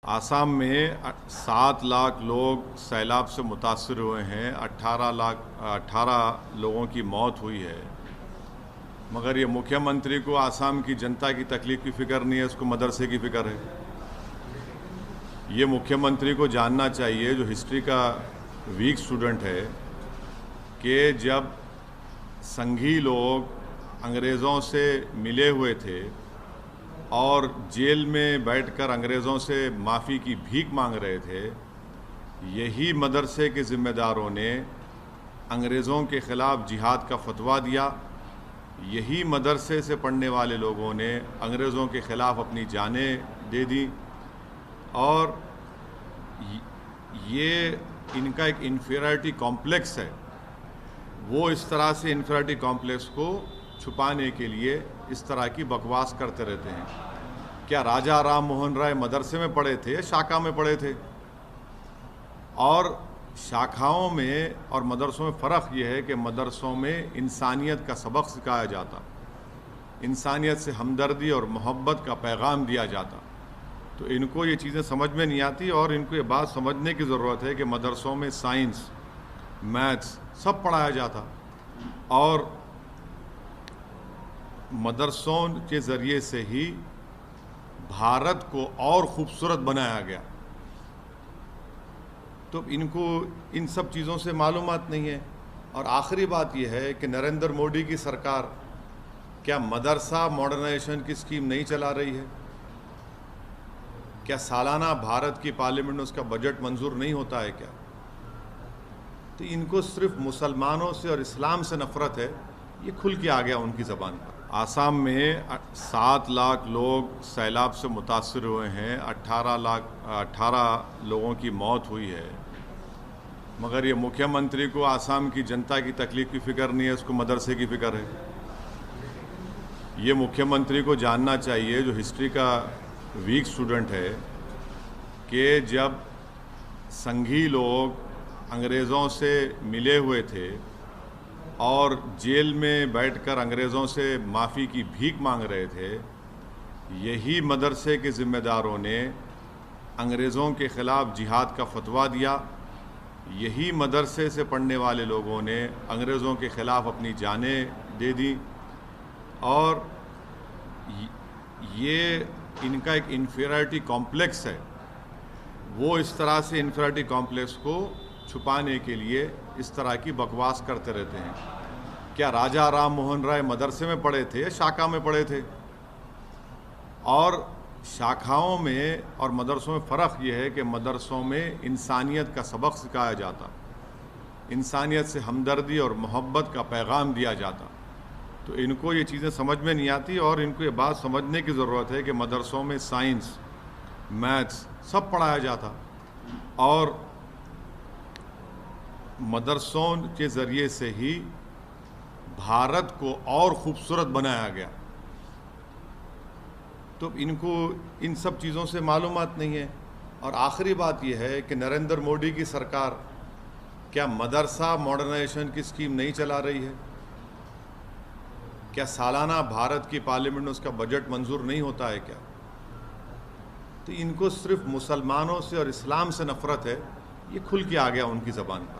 آسام میں 7 لاکھ لوگ سیلاب سے متاثر ہوئے ہیں، 18 لوگوں کی موت ہوئی ہے، مگر یہ مکھیہ منتری کو آسام کی جنتا کی تکلیف کی فکر نہیں ہے، اس کو مدرسے کی فکر ہے۔ یہ مکھیہ منتری کو جاننا چاہیے، جو ہسٹری کا ویک اسٹوڈنٹ ہے، کہ جب سنگھی لوگ انگریزوں سے ملے ہوئے تھے اور جیل میں بیٹھ کر انگریزوں سے معافی کی بھیک مانگ رہے تھے، یہی مدرسے کے ذمہ داروں نے انگریزوں کے خلاف جہاد کا فتویٰ دیا، یہی مدرسے سے پڑھنے والے لوگوں نے انگریزوں کے خلاف اپنی جانیں دے دیں، اور یہ ان کا ایک انفیریٹی کمپلیکس ہے۔ وہ اس طرح سے انفیریٹی کمپلیکس کو چھپانے کے لیے اس طرح کی بکواس کرتے رہتے ہیں۔ کیا راجا رام موہن رائے مدرسے میں پڑھے تھے، شاخا میں پڑھے تھے؟ اور شاخاؤں میں اور مدرسوں میں فرق یہ ہے کہ مدرسوں میں انسانیت کا سبق سکھایا جاتا، انسانیت سے ہمدردی اور محبت کا پیغام دیا جاتا۔ تو ان کو یہ چیزیں سمجھ میں نہیں آتی، اور ان کو یہ بات سمجھنے کی ضرورت ہے کہ مدرسوں میں سائنس، میتھس سب پڑھایا جاتا، اور مدرسوں کے ذریعے سے ہی بھارت کو اور خوبصورت بنایا گیا۔ تو ان کو ان سب چیزوں سے معلومات نہیں ہے۔ اور آخری بات یہ ہے کہ نریندر مودی کی سرکار کیا مدرسہ ماڈرنائزیشن کی اسکیم نہیں چلا رہی ہے؟ کیا سالانہ بھارت کی پارلیمنٹ میں اس کا بجٹ منظور نہیں ہوتا ہے کیا؟ تو ان کو صرف مسلمانوں سے اور اسلام سے نفرت ہے، یہ کھل کے آ گیا ان کی زبان پر۔ آسام میں 7 لاکھ لوگ سیلاب سے متاثر ہوئے ہیں، 18 لوگوں کی موت ہوئی ہے، مگر یہ مکھیہ منتری کو آسام کی جنتا کی تکلیف کی فکر نہیں ہے، اس کو مدرسے کی فکر ہے۔ یہ مکھیہ منتری کو جاننا چاہیے، جو ہسٹری کا ویک اسٹوڈنٹ ہے، کہ جب سنگھی لوگ انگریزوں سے ملے ہوئے تھے اور جیل میں بیٹھ کر انگریزوں سے معافی کی بھیک مانگ رہے تھے، یہی مدرسے کے ذمہ داروں نے انگریزوں کے خلاف جہاد کا فتویٰ دیا، یہی مدرسے سے پڑھنے والے لوگوں نے انگریزوں کے خلاف اپنی جانیں دے دیں، اور یہ ان کا ایک انفیریٹی کمپلیکس ہے۔ وہ اس طرح سے انفیریٹی کمپلیکس کو چھپانے کے لیے اس طرح کی بکواس کرتے رہتے ہیں۔ کیا راجا رام موہن رائے مدرسے میں پڑھے تھے، شاخا میں پڑھے تھے؟ اور شاخاؤں میں اور مدرسوں میں فرق یہ ہے کہ مدرسوں میں انسانیت کا سبق سکھایا جاتا، انسانیت سے ہمدردی اور محبت کا پیغام دیا جاتا۔ تو ان کو یہ چیزیں سمجھ میں نہیں آتی، اور ان کو یہ بات سمجھنے کی ضرورت ہے کہ مدرسوں میں سائنس، میتھس سب پڑھایا جاتا، اور مدرسوں کے ذریعے سے ہی بھارت کو اور خوبصورت بنایا گیا۔ تو ان کو ان سب چیزوں سے معلومات نہیں ہے۔ اور آخری بات یہ ہے کہ نریندر مودی کی سرکار کیا مدرسہ ماڈرنائزیشن کی اسکیم نہیں چلا رہی ہے؟ کیا سالانہ بھارت کی پارلیمنٹ میں اس کا بجٹ منظور نہیں ہوتا ہے کیا؟ تو ان کو صرف مسلمانوں سے اور اسلام سے نفرت ہے، یہ کھل کے آ گیا ان کی زبان پر۔